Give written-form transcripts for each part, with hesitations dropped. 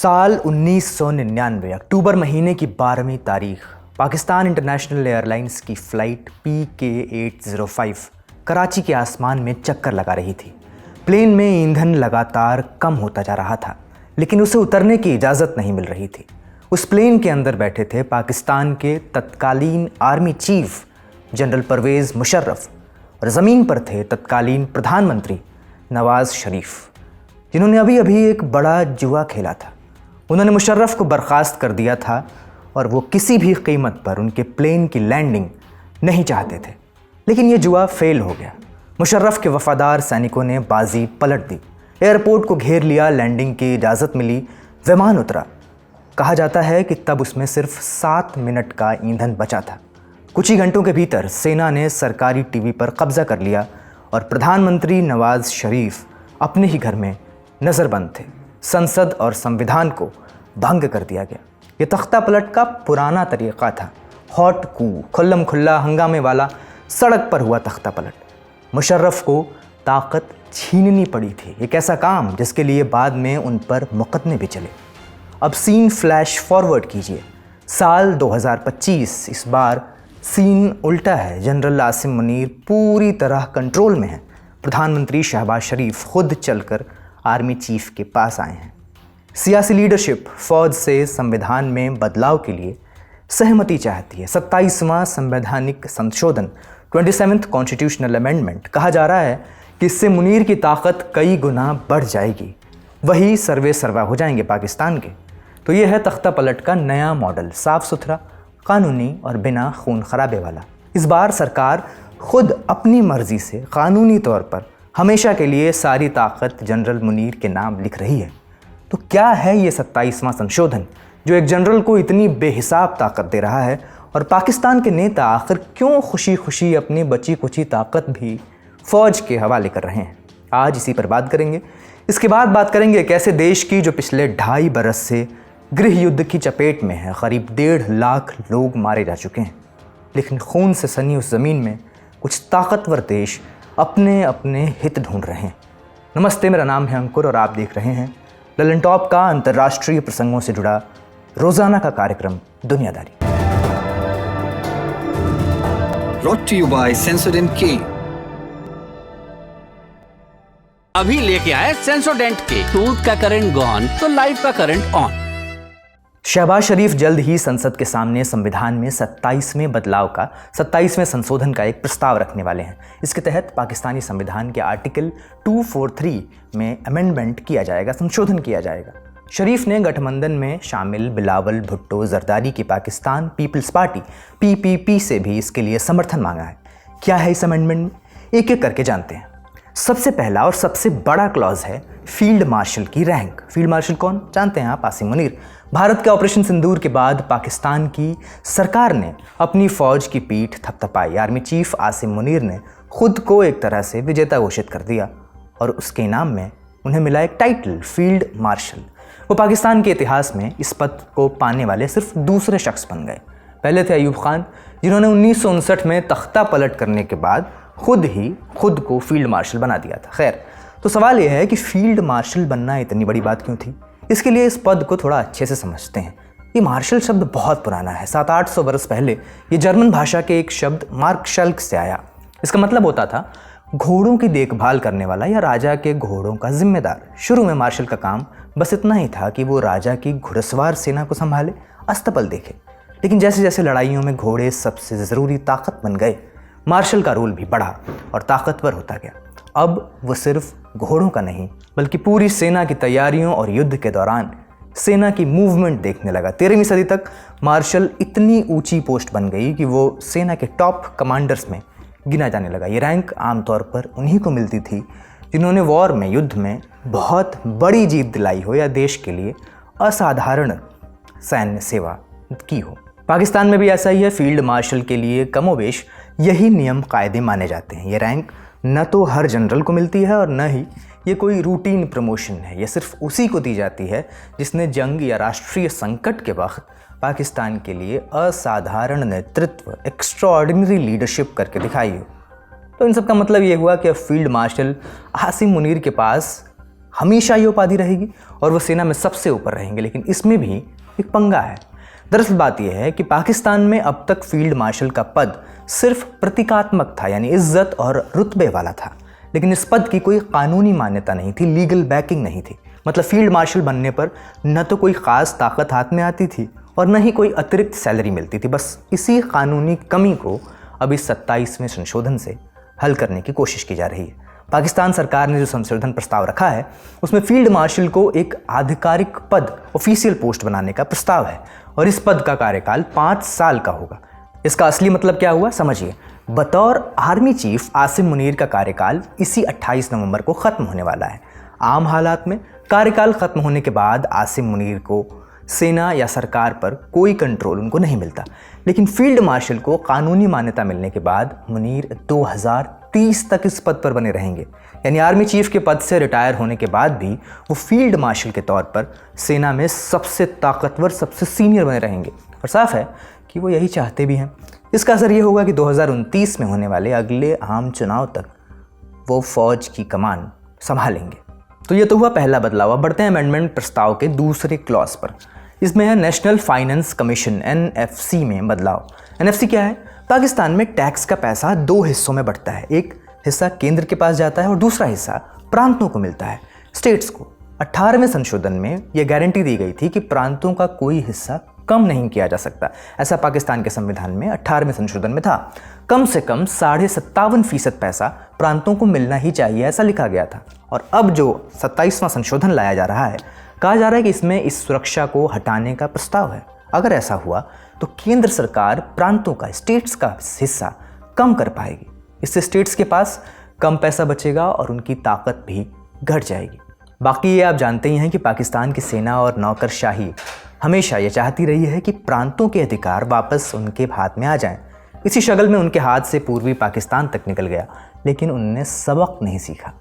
साल 1999 अक्टूबर महीने की 12वीं तारीख पाकिस्तान इंटरनेशनल एयरलाइंस की फ़्लाइट PK-805 कराची के आसमान में चक्कर लगा रही थी। प्लेन में ईंधन लगातार कम होता जा रहा था, लेकिन उसे उतरने की इजाज़त नहीं मिल रही थी। उस प्लेन के अंदर बैठे थे पाकिस्तान के तत्कालीन army chief general Pervez Musharraf और ज़मीन पर थे तत्कालीन प्रधानमंत्री नवाज़ शरीफ, जिन्होंने अभी अभी एक बड़ा जुआ खेला था। उन्होंने मुशर्रफ को बर्खास्त कर दिया था और वो किसी भी कीमत पर उनके प्लेन की लैंडिंग नहीं चाहते थे, लेकिन ये जुआ फेल हो गया। मुशर्रफ के वफादार सैनिकों ने बाजी पलट दी, एयरपोर्ट को घेर लिया, लैंडिंग की इजाज़त मिली, विमान उतरा। कहा जाता है कि तब उसमें सिर्फ 7 मिनट का ईंधन बचा था। कुछ ही घंटों के भीतर सेना ने सरकारी टीवी पर कब्जा कर लिया और प्रधानमंत्री नवाज़ शरीफ अपने ही घर में नज़रबंद थे। संसद और संविधान को भंग कर दिया गया। ये तख्ता पलट का पुराना तरीक़ा था, हॉट कू, खुल्लम खुल्ला हंगामे वाला सड़क पर हुआ तख्ता पलट। मुशर्रफ को ताकत छीननी पड़ी थी, एक ऐसा काम जिसके लिए बाद में उन पर मुकदमे भी चले। अब सीन फ्लैश फॉरवर्ड कीजिए, साल 2025। इस बार सीन उल्टा है। जनरल आसिम मुनीर पूरी तरह कंट्रोल में है। प्रधानमंत्री शहबाज शरीफ खुद चलकर आर्मी चीफ के पास आए हैं। सियासी लीडरशिप फ़ौज से संविधान में बदलाव के लिए सहमति चाहती है। 27वां संवैधानिक संशोधन 27th कॉन्स्टिट्यूशनल अमेंडमेंट, कहा जा रहा है कि इससे मुनीर की ताकत कई गुना बढ़ जाएगी, वही सर्वे सर्वा हो जाएंगे पाकिस्तान के। तो ये है तख्ता पलट का नया मॉडल, साफ़ सुथरा, कानूनी और बिना खून खराबे वाला। इस बार सरकार खुद अपनी मर्जी से कानूनी तौर पर हमेशा के लिए सारी ताकत जनरल मुनीर के नाम लिख रही है। तो क्या है ये 27वां संशोधन जो एक जनरल को इतनी बेहिसाब ताकत दे रहा है, और पाकिस्तान के नेता आखिर क्यों खुशी खुशी अपनी बची कुची ताकत भी फ़ौज के हवाले कर रहे हैं? आज इसी पर बात करेंगे। इसके बाद बात करेंगे कैसे देश की जो पिछले 2.5 बरस से गृह युद्ध की चपेट में है, करीब 1.5 लाख लोग मारे जा चुके हैं, लेकिन खून से सनी उस ज़मीन में कुछ ताकतवर देश अपने अपने हित ढूंढ रहे हैं। नमस्ते, मेरा नाम है अंकुर और आप देख रहे हैं ललन टॉप का अंतर्राष्ट्रीय प्रसंगों से जुड़ा रोजाना का कार्यक्रम दुनियादारी। Brought to you by Sensodyne K। अभी लेके आए सेंसोडेंट के, टूथ का करंट गॉन तो लाइफ का करंट ऑन। शहबाज शरीफ जल्द ही संसद के सामने संविधान में 27वें संशोधन का एक प्रस्ताव रखने वाले हैं। इसके तहत पाकिस्तानी संविधान के आर्टिकल 243 में अमेंडमेंट किया जाएगा, संशोधन किया जाएगा। शरीफ ने गठबंधन में शामिल बिलावल भुट्टो जरदारी की पाकिस्तान पीपल्स पार्टी PPP से भी इसके लिए समर्थन मांगा है। क्या है इस अमेंडमेंट में, एक एक करके जानते हैं। सबसे पहला और सबसे बड़ा क्लॉज है फील्ड मार्शल की रैंक। फील्ड मार्शल कौन, जानते हैं आप? आसिम मुनीर। भारत के ऑपरेशन सिंदूर के बाद पाकिस्तान की सरकार ने अपनी फ़ौज की पीठ थपथपाई। आर्मी चीफ आसिम मुनीर ने खुद को एक तरह से विजेता घोषित कर दिया और उसके इनाम में उन्हें मिला एक टाइटल, फील्ड मार्शल। वो पाकिस्तान के इतिहास में इस पद को पाने वाले सिर्फ दूसरे शख्स बन गए। पहले थे अयूब खान, जिन्होंने 1959 में तख्ता पलट करने के बाद खुद को फील्ड मार्शल बना दिया था। खैर, तो सवाल यह है कि फील्ड मार्शल बनना इतनी बड़ी बात क्यों थी? इसके लिए इस पद को थोड़ा अच्छे से समझते हैं। ये मार्शल शब्द बहुत पुराना है। 700-800 वर्ष पहले ये जर्मन भाषा के एक शब्द मार्कशल्क से आया। इसका मतलब होता था घोड़ों की देखभाल करने वाला या राजा के घोड़ों का जिम्मेदार। शुरू में मार्शल का काम बस इतना ही था कि वो राजा की घुड़सवार सेना को संभाले, अस्तबल देखे। लेकिन जैसे जैसे लड़ाइयों में घोड़े सबसे ज़रूरी ताकत बन गए, मार्शल का रोल भी बढ़ा और ताकतवर होता गया। अब वो सिर्फ घोड़ों का नहीं, बल्कि पूरी सेना की तैयारियों और युद्ध के दौरान सेना की मूवमेंट देखने लगा। 13वीं सदी तक मार्शल इतनी ऊंची पोस्ट बन गई कि वो सेना के टॉप कमांडर्स में गिना जाने लगा। ये रैंक आमतौर पर उन्हीं को मिलती थी जिन्होंने वॉर में, युद्ध में बहुत बड़ी जीत दिलाई हो या देश के लिए असाधारण सैन्य सेवा की हो। पाकिस्तान में भी ऐसा ही है। फील्ड मार्शल के लिए कमोबेश यही नियम कायदे माने जाते हैं। ये रैंक न तो हर जनरल को मिलती है और न ही ये कोई रूटीन प्रमोशन है। ये सिर्फ उसी को दी जाती है जिसने जंग या राष्ट्रीय संकट के वक्त पाकिस्तान के लिए असाधारण नेतृत्व, एक्स्ट्राऑर्डिनरी लीडरशिप करके दिखाई हो। तो इन सब का मतलब ये हुआ कि फील्ड मार्शल आसिम मुनीर के पास हमेशा ये उपाधि रहेगी और वो सेना में सबसे ऊपर रहेंगे। लेकिन इसमें भी एक पंगा है। दरअसल बात यह है कि पाकिस्तान में अब तक फील्ड मार्शल का पद सिर्फ प्रतीकात्मक था, यानी इज्जत और रुतबे वाला था। लेकिन इस पद की कोई कानूनी मान्यता नहीं थी, लीगल बैकिंग नहीं थी। मतलब फील्ड मार्शल बनने पर न तो कोई ख़ास ताकत हाथ में आती थी और न ही कोई अतिरिक्त सैलरी मिलती थी। बस इसी कानूनी कमी को अब इस 27वें संशोधन से हल करने की कोशिश की जा रही है। पाकिस्तान सरकार ने जो संशोधन प्रस्ताव रखा है उसमें फील्ड मार्शल को एक आधिकारिक पद, ऑफिशियल पोस्ट बनाने का प्रस्ताव है और इस पद का कार्यकाल 5 साल का होगा। इसका असली मतलब क्या हुआ समझिए। बतौर आर्मी चीफ आसिम मुनीर का कार्यकाल इसी 28 नवंबर को ख़त्म होने वाला है। आम हालात में कार्यकाल ख़त्म होने के बाद आसिम मुनीर को सेना या सरकार पर कोई कंट्रोल उनको नहीं मिलता। लेकिन फील्ड मार्शल को कानूनी मान्यता मिलने के बाद मुनीर 2030 तक इस पद पर बने रहेंगे। यानी आर्मी चीफ के पद से रिटायर होने के बाद भी वो फील्ड मार्शल के तौर पर सेना में सबसे ताकतवर, सबसे सीनियर बने रहेंगे। और साफ है कि वो यही चाहते भी हैं। इसका असर ये होगा कि 2029 में होने वाले अगले आम चुनाव तक वो फौज की कमान संभालेंगे। तो ये तो हुआ पहला बदलाव। अब बढ़ते हैं अमेंडमेंट प्रस्ताव के दूसरे क्लॉज पर। इसमें है नेशनल फाइनेंस कमीशन NFC में बदलाव। NFC क्या है? पाकिस्तान में टैक्स का पैसा 2 हिस्सों में बढ़ता है। एक हिस्सा केंद्र के पास जाता है और दूसरा हिस्सा प्रांतों को मिलता है, स्टेट्स को। 18वें संशोधन में यह गारंटी दी गई थी कि प्रांतों का कोई हिस्सा कम नहीं किया जा सकता। ऐसा पाकिस्तान के संविधान में 18वें संशोधन में था। कम से कम 57.5% पैसा प्रांतों को मिलना ही चाहिए, ऐसा लिखा गया था। और अब जो 27वां संशोधन लाया जा रहा है, कहा जा रहा है कि इसमें इस सुरक्षा को हटाने का प्रस्ताव है। अगर ऐसा हुआ तो केंद्र सरकार प्रांतों का, स्टेट्स का हिस्सा कम कर पाएगी। इससे स्टेट्स के पास कम पैसा बचेगा और उनकी ताकत भी घट जाएगी। बाकी ये आप जानते ही हैं कि पाकिस्तान की सेना और नौकरशाही हमेशा ये चाहती रही है कि प्रांतों के अधिकार वापस उनके हाथ में आ जाएं। इसी शगल में उनके हाथ से पूर्वी पाकिस्तान तक निकल गया, लेकिन उन्होंने सबक नहीं सीखा।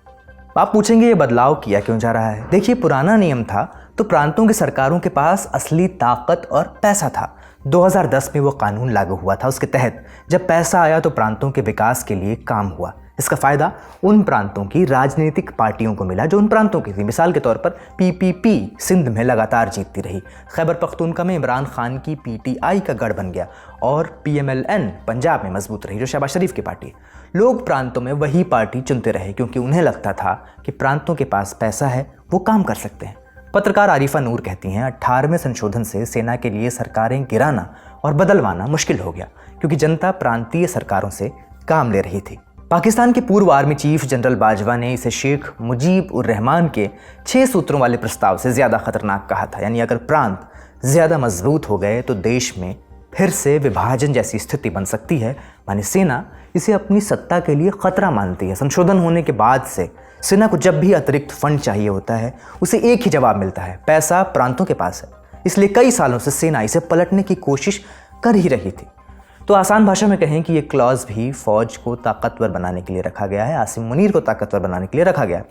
आप पूछेंगे ये बदलाव किया क्यों जा रहा है? देखिए, पुराना नियम था तो प्रांतों की सरकारों के पास असली ताकत और पैसा था। 2010 में वो कानून लागू हुआ था। उसके तहत जब पैसा आया तो प्रांतों के विकास के लिए काम हुआ। इसका फ़ायदा उन प्रांतों की राजनीतिक पार्टियों को मिला जो उन प्रांतों की थी। मिसाल के तौर पर PPP सिंध में लगातार जीतती रही, खैबर पख्तूनख्वा में इमरान खान की PTI का गढ़ बन गया और PMLN पंजाब में मजबूत रही जो शहबाज शरीफ की पार्टी है। लोग प्रांतों में वही पार्टी चुनते रहे क्योंकि उन्हें लगता था कि प्रांतों के पास पैसा है, वो काम कर सकते हैं। पत्रकार आरिफा नूर कहती हैं, 18वें संशोधन से सेना के लिए सरकारें गिराना और बदलवाना मुश्किल हो गया क्योंकि जनता प्रांतीय सरकारों से काम ले रही थी। पाकिस्तान के पूर्व आर्मी चीफ जनरल बाजवा ने इसे शेख मुजीब उर रहमान के 6 सूत्रों वाले प्रस्ताव से ज़्यादा खतरनाक कहा था। यानी अगर प्रांत ज़्यादा मजबूत हो गए तो देश में फिर से विभाजन जैसी स्थिति बन सकती है। माने सेना इसे अपनी सत्ता के लिए खतरा मानती है। संशोधन होने के बाद से सेना को जब भी अतिरिक्त फंड चाहिए होता है, उसे एक ही जवाब मिलता है, पैसा प्रांतों के पास है। इसलिए कई सालों से सेना इसे पलटने की कोशिश कर ही रही थी। तो आसान भाषा में कहें कि ये क्लॉज भी फौज को ताकतवर बनाने के लिए रखा गया है, आसिम मुनीर को ताकतवर बनाने के लिए रखा गया है।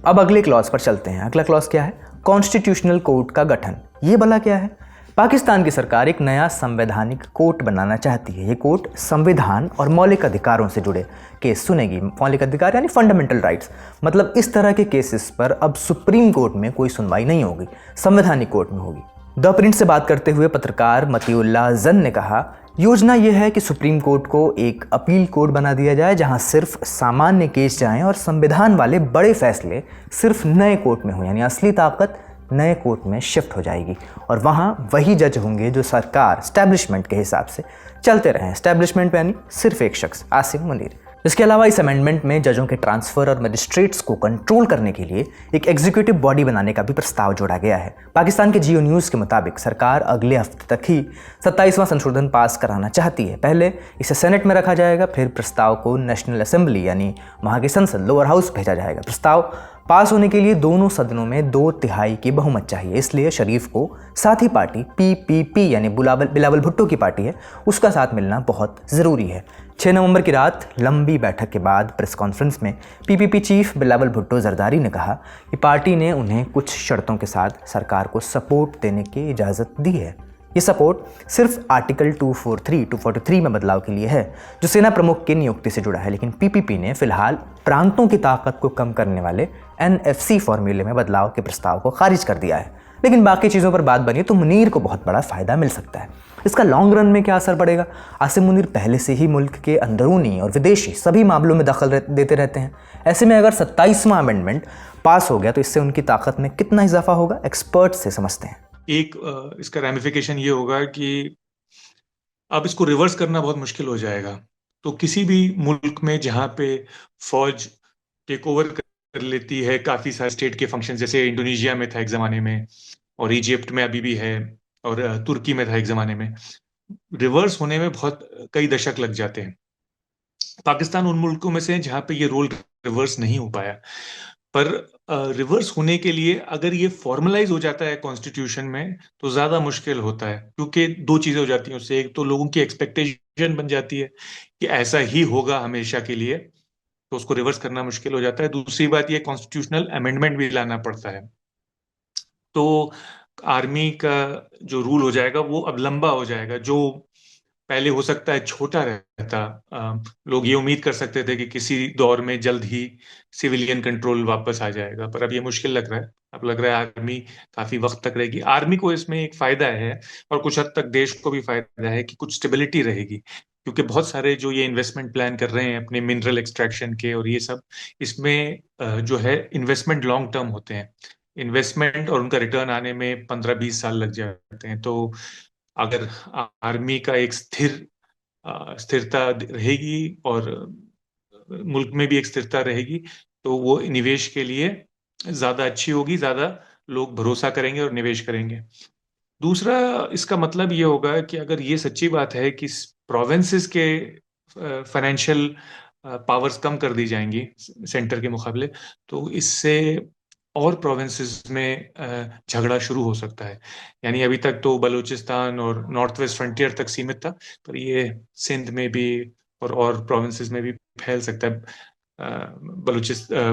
अब अगले क्लॉज पर चलते हैं। अगला क्लॉज क्या है? कॉन्स्टिट्यूशनल कोर्ट का गठन। ये भला क्या है? पाकिस्तान की सरकार एक नया संवैधानिक कोर्ट बनाना चाहती है। ये कोर्ट संविधान और मौलिक अधिकारों से जुड़े केस सुनेगी। मौलिक अधिकार यानी फंडामेंटल राइट्स। मतलब इस तरह के केसेस पर अब सुप्रीम कोर्ट में कोई सुनवाई नहीं होगी, संवैधानिक कोर्ट में होगी। द प्रिंट से बात करते हुए पत्रकार मतीउल्लाह जन ने कहा, योजना यह है कि सुप्रीम कोर्ट को एक अपील कोर्ट बना दिया जाए जहां सिर्फ सामान्य केस जाएं और संविधान वाले बड़े फैसले सिर्फ नए कोर्ट में हों। यानी असली ताकत नए कोर्ट में शिफ्ट हो जाएगी और वहां वही जज होंगे जो सरकार एस्टैब्लिशमेंट के हिसाब से चलते रहे। एस्टैब्लिशमेंट यानी सिर्फ एक शख्स, आसिम मुनीर। इसके अलावा इस अमेंडमेंट में जजों के ट्रांसफर और मजिस्ट्रेट्स को कंट्रोल करने के लिए एक एग्जीक्यूटिव बॉडी बनाने का भी प्रस्ताव जोड़ा गया है। पाकिस्तान के जियो न्यूज़ के मुताबिक सरकार अगले हफ्ते तक ही 27वां संशोधन पास कराना चाहती है। पहले इसे सेनेट में रखा जाएगा, फिर प्रस्ताव को नेशनल असेंबली यानी वहाँ की संसद, लोअर हाउस भेजा जाएगा। प्रस्ताव पास होने के लिए दोनों सदनों में 2/3 की बहुमत चाहिए। इसलिए शरीफ को साथी पार्टी PPP यानी बिलावल भुट्टो की पार्टी है, उसका साथ मिलना बहुत ज़रूरी है। 6 नवंबर की रात लंबी बैठक के बाद प्रेस कॉन्फ्रेंस में PPP चीफ बिलावल भुट्टो जरदारी ने कहा कि पार्टी ने उन्हें कुछ शर्तों के साथ सरकार को सपोर्ट देने की इजाज़त दी है। ये सपोर्ट सिर्फ आर्टिकल 243 में बदलाव के लिए है जो सेना प्रमुख की नियुक्ति से जुड़ा है। लेकिन PPP ने फिलहाल प्रांतों की ताकत को कम करने वाले NFC फार्मूले में बदलाव के प्रस्ताव को खारिज कर दिया है। लेकिन बाकी चीज़ों पर बात बनी तो मुनीर को बहुत बड़ा फ़ायदा मिल सकता है। इसका लॉन्ग रन में क्या असर पड़ेगा? आसिम मुनीर पहले से ही मुल्क के अंदरूनी और विदेशी सभी मामलों में दखल देते रहते हैं। ऐसे में अगर 27वां अमेंडमेंट पास हो गया तो इससे उनकी ताकत में कितना इजाफा होगा, एक्सपर्ट से समझते हैं। इसका रैमिफिकेशन ये होगा कि अब इसको रिवर्स करना बहुत मुश्किल हो जाएगा। तो किसी भी मुल्क में जहाँ पे फौज टेक ओवर कर लेती है काफ़ी सारे स्टेट के फंक्शन, जैसे इंडोनेशिया में था एक ज़माने में, और इजिप्ट में अभी भी है, और तुर्की में था एक ज़माने में, रिवर्स होने में बहुत कई दशक लग जाते हैं। पाकिस्तान उन मुल्कों में से है जहाँ पे ये रोल रिवर्स नहीं हो पाया। पर रिवर्स होने के लिए अगर ये फॉर्मलाइज हो जाता है कॉन्स्टिट्यूशन में तो ज़्यादा मुश्किल होता है, क्योंकि दो चीज़ें हो जाती हैं उससे। एक तो लोगों की एक्सपेक्टेशन बन जाती है कि ऐसा ही होगा हमेशा के लिए, तो उसको रिवर्स करना मुश्किल हो जाता है। दूसरी बात ये कॉन्स्टिट्यूशनल अमेंडमेंट भी लाना पड़ता है। तो आर्मी का जो रूल हो जाएगा वो अब लंबा हो जाएगा। जो पहले हो सकता है छोटा रहता, लोग ये उम्मीद कर सकते थे कि किसी दौर में जल्द ही सिविलियन कंट्रोल वापस आ जाएगा, पर अब ये मुश्किल लग रहा है। अब लग रहा है आर्मी काफी वक्त तक रहेगी। आर्मी को इसमें एक फायदा है, और कुछ हद तक देश को भी फायदा है, कि कुछ स्टेबिलिटी रहेगी, क्योंकि बहुत सारे जो ये इन्वेस्टमेंट प्लान कर रहे हैं अपने मिनरल एक्सट्रैक्शन के और ये सब, इसमें जो है इन्वेस्टमेंट लॉन्ग टर्म होते हैं। इन्वेस्टमेंट और उनका रिटर्न आने में 15-20 साल लग जाते हैं। तो अगर आर्मी का एक स्थिरता रहेगी और मुल्क में भी एक स्थिरता रहेगी, तो वो निवेश के लिए ज्यादा अच्छी होगी, ज्यादा लोग भरोसा करेंगे और निवेश करेंगे। दूसरा इसका मतलब ये होगा कि अगर ये सच्ची बात है कि प्रोविंसेस के फाइनेंशियल पावर्स कम कर दी जाएंगी सेंटर के मुकाबले, तो इससे और प्रोविंसेस में झगड़ा शुरू हो सकता है। यानी अभी तक तो बलूचिस्तान और नॉर्थ वेस्ट फ्रंटियर तक सीमित था, पर ये सिंध में भी और प्रोविंसेस में भी फैल सकता है।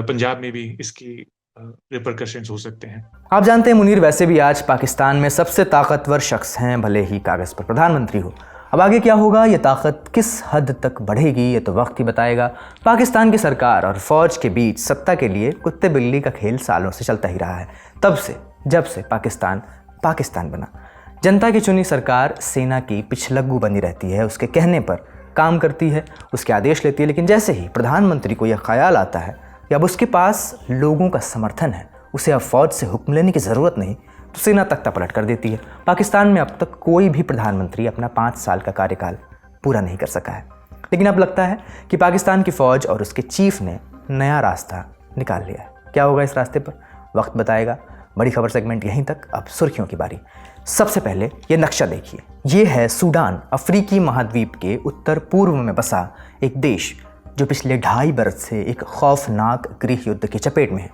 पंजाब में भी इसकी रिपरकशंस हो सकते हैं। आप जानते हैं मुनीर वैसे भी आज पाकिस्तान में सबसे ताकतवर शख्स हैं, भले ही कागज़ पर प्रधानमंत्री हो। अब आगे क्या होगा, ये ताकत किस हद तक बढ़ेगी, ये तो वक्त ही बताएगा। पाकिस्तान की सरकार और फौज के बीच सत्ता के लिए कुत्ते बिल्ली का खेल सालों से चलता ही रहा है, तब से जब से पाकिस्तान बना। जनता की चुनी सरकार सेना की पिछलग्गू बनी रहती है, उसके कहने पर काम करती है, उसके आदेश लेती है। लेकिन जैसे ही प्रधानमंत्री को यह ख्याल आता है कि अब उसके पास लोगों का समर्थन है, उसे अब फौज से हुक्म लेने की ज़रूरत नहीं, तो सेना तख्ता पलट कर देती है। पाकिस्तान में अब तक कोई भी प्रधानमंत्री अपना 5 साल का कार्यकाल पूरा नहीं कर सका है। लेकिन अब लगता है कि पाकिस्तान की फ़ौज और उसके चीफ ने नया रास्ता निकाल लिया है। क्या होगा इस रास्ते पर, वक्त बताएगा। बड़ी खबर सेगमेंट यहीं तक, अब सुर्खियों की बारी। सबसे पहले ये नक्शा देखिए। ये है सूडान, अफ्रीकी महाद्वीप के उत्तर पूर्व में बसा एक देश जो पिछले 2.5 बरस से एक खौफनाक गृह युद्ध की चपेट में है।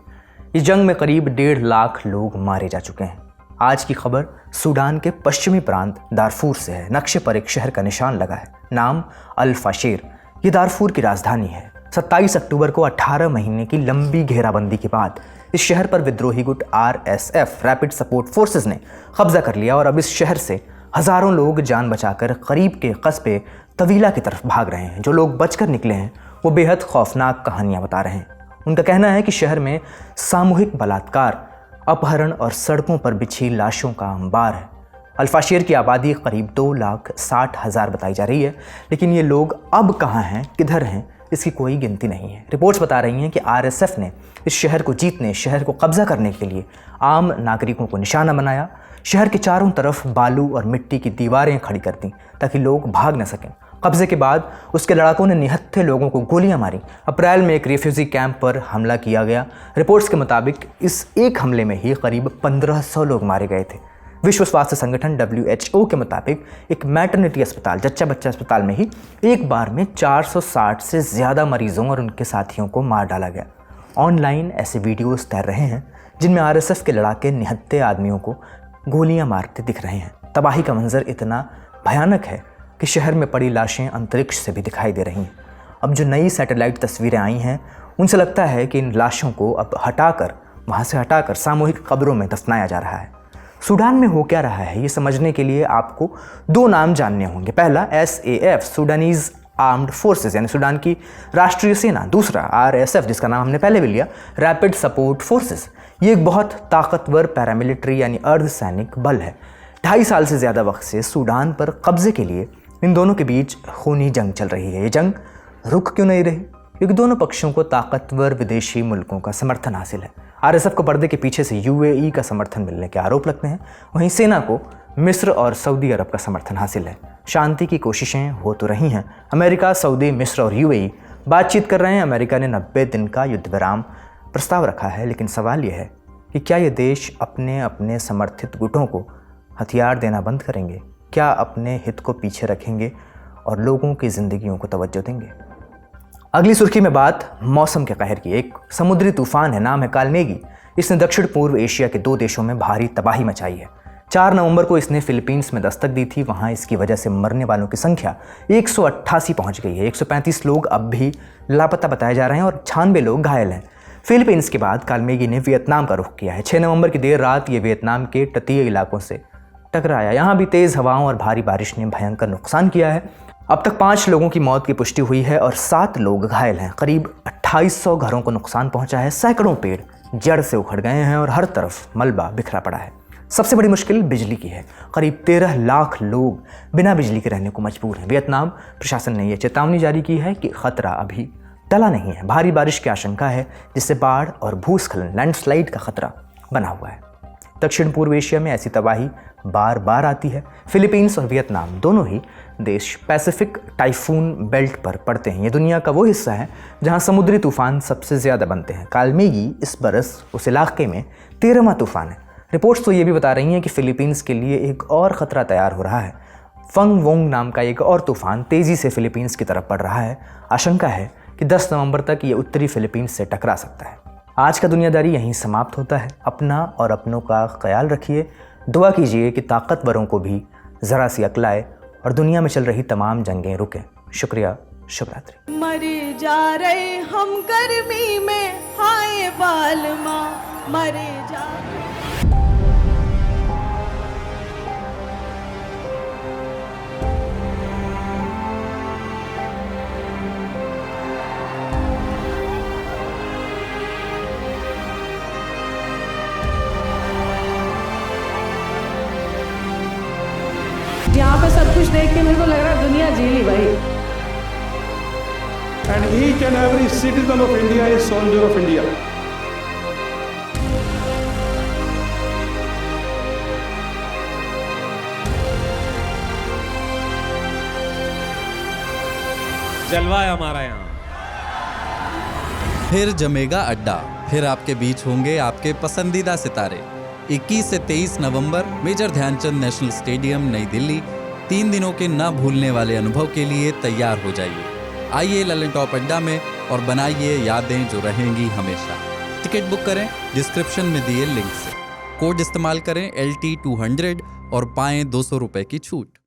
इस जंग में करीब 1.5 लाख लोग मारे जा चुके हैं। आज की खबर सूडान के पश्चिमी प्रांत दारफूर से है। नक्शे पर एक शहर का निशान लगा है, नाम अल फाशेर। ये दारफूर की राजधानी है। 27 अक्टूबर को 18 महीने की लंबी घेराबंदी के बाद इस शहर पर विद्रोही गुट RSF रैपिड सपोर्ट फोर्सेस ने कब्जा कर लिया, और अब इस शहर से हज़ारों लोग जान बचाकर करीब के कस्बे तवीला की तरफ भाग रहे हैं। जो लोग बचकर निकले हैं वो बेहद खौफनाक कहानियाँ बता रहे हैं। उनका कहना है कि शहर में सामूहिक बलात्कार, अपहरण और सड़कों पर बिछी लाशों का अंबार है। अल्फाशेर की आबादी करीब 2,60,000 बताई जा रही है, लेकिन ये लोग अब कहाँ हैं, किधर हैं, इसकी कोई गिनती नहीं है। रिपोर्ट्स बता रही हैं कि RSF ने इस शहर को जीतने, शहर को कब्जा करने के लिए आम नागरिकों को निशाना बनाया। शहर के चारों तरफ बालू और मिट्टी की दीवारें खड़ी कर दी ताकि लोग भाग न सकें। कब्जे के बाद उसके लड़ाकों ने निहत्थे लोगों को गोलियां मारी। अप्रैल में एक रेफ्यूजी कैंप पर हमला किया गया। रिपोर्ट्स के मुताबिक इस एक हमले में ही करीब 1500 लोग मारे गए थे। विश्व स्वास्थ्य संगठन WHO के मुताबिक एक मैटरनिटी अस्पताल, जच्चा बच्चा अस्पताल में ही एक बार में 460 से ज़्यादा मरीजों और उनके साथियों को मार डाला गया। ऑनलाइन ऐसे वीडियोस तैर रहे हैं जिनमें RSF के लड़ाके निहत्थे आदमियों को गोलियां मारते दिख रहे हैं। तबाही का मंजर इतना भयानक है कि शहर में पड़ी लाशें अंतरिक्ष से भी दिखाई दे रही हैं। अब जो नई सैटेलाइट तस्वीरें आई हैं उनसे लगता है कि इन लाशों को अब वहाँ से हटाकर सामूहिक कब्रों में दफनाया जा रहा है। सूडान में हो क्या रहा है ये समझने के लिए आपको 2 नाम जानने होंगे। पहला SAF, सूडानीज आर्म्ड फोर्सेस यानी सूडान की राष्ट्रीय सेना, दूसरा RSF जिसका नाम हमने पहले भी लिया, रैपिड सपोर्ट फोर्सेस। ये एक बहुत ताकतवर पैरामिलिट्री यानी अर्धसैनिक बल है। 2.5 साल से ज़्यादा वक्त से सूडान पर कब्जे के लिए इन दोनों के बीच खूनी जंग चल रही है। ये जंग रुक क्यों नहीं रही? क्योंकि दोनों पक्षों को ताकतवर विदेशी मुल्कों का समर्थन हासिल है। RSF को पर्दे के पीछे से UAE का समर्थन मिलने के आरोप लगते हैं, वहीं सेना को मिस्र और सऊदी अरब का समर्थन हासिल है। शांति की कोशिशें हो तो रही हैं। अमेरिका, सऊदी, मिस्र और UAE बातचीत कर रहे हैं। अमेरिका ने 90 दिन का युद्ध विराम प्रस्ताव रखा है, लेकिन सवाल यह है कि क्या ये देश अपने अपने समर्थित गुटों को हथियार देना बंद करेंगे? क्या अपने हित को पीछे रखेंगे और लोगों की ज़िंदगियों को तवज्जो देंगे? अगली सुर्खी में बात मौसम के कहर की। एक समुद्री तूफान है, नाम है कालमेगी। इसने दक्षिण पूर्व एशिया के 2 देशों में भारी तबाही मचाई है। 4 नवंबर को इसने फिलीपींस में दस्तक दी थी। वहां इसकी वजह से मरने वालों की संख्या 188 पहुंच गई है। 135 लोग अब भी लापता बताए जा रहे हैं और 96 लोग घायल हैं। फिलीपींस के बाद कालमेगी ने वियतनाम का रुख किया है। 6 नवंबर की देर रात ये वियतनाम के तटीय इलाकों से टकराया। यहाँ भी तेज़ हवाओं और भारी बारिश ने भयंकर नुकसान किया है। अब तक 5 लोगों की मौत की पुष्टि हुई है और 7 लोग घायल हैं। करीब 2800 घरों को नुकसान पहुंचा है। सैकड़ों पेड़ जड़ से उखड़ गए हैं और हर तरफ मलबा बिखरा पड़ा है। सबसे बड़ी मुश्किल बिजली की है। करीब 13 लाख लोग बिना बिजली के रहने को मजबूर हैं। वियतनाम प्रशासन ने यह चेतावनी जारी की है कि खतरा अभी टला नहीं है। भारी बारिश की आशंका है, जिससे बाढ़ और भूस्खलन, लैंडस्लाइड का खतरा बना हुआ है। दक्षिण पूर्व एशिया में ऐसी तबाही बार बार आती है। फिलीपींस और वियतनाम दोनों ही देश पैसिफिक टाइफून बेल्ट पर पड़ते हैं। ये दुनिया का वो हिस्सा है जहां समुद्री तूफान सबसे ज़्यादा बनते हैं। कालमेगी इस बरस उस इलाके में 13वां तूफान है। रिपोर्ट्स तो ये भी बता रही हैं कि फिलीपींस के लिए एक और ख़तरा तैयार हो रहा है। फंग वोंग नाम का एक और तूफान तेज़ी से फिलीपींस की तरफ बढ़ रहा है। आशंका है कि 10 नवंबर तक ये उत्तरी फिलीपींस से टकरा सकता है। आज का दुनियादारी यहीं समाप्त होता है। अपना और अपनों का ख्याल रखिए। दुआ कीजिए कि ताकतवरों को भी ज़रा सी अक्ल आए और दुनिया में चल रही तमाम जंगें रुकें। शुक्रिया, शुभ रात्रि। मरे जा रहे हम गर्मी में, हाय बालमा मरे जा। यहाँ पे सब कुछ देख के मेरे को लग रहा है दुनिया जी ली भाई। And each and every citizen of India is soldier of India. जलवा है हमारा यहाँ। फिर जमेगा अड्डा, फिर आपके बीच होंगे आपके पसंदीदा सितारे। 21 से 23 नवंबर मेजर ध्यानचंद नेशनल स्टेडियम, नई दिल्ली। 3 दिनों के न भूलने वाले अनुभव के लिए तैयार हो जाइए। आइए ललन टॉप अड्डा में और बनाइए यादें जो रहेंगी हमेशा। टिकट बुक करें डिस्क्रिप्शन में दिए लिंक से। कोड इस्तेमाल करें LT200 और पाएं 200 रुपए की छूट।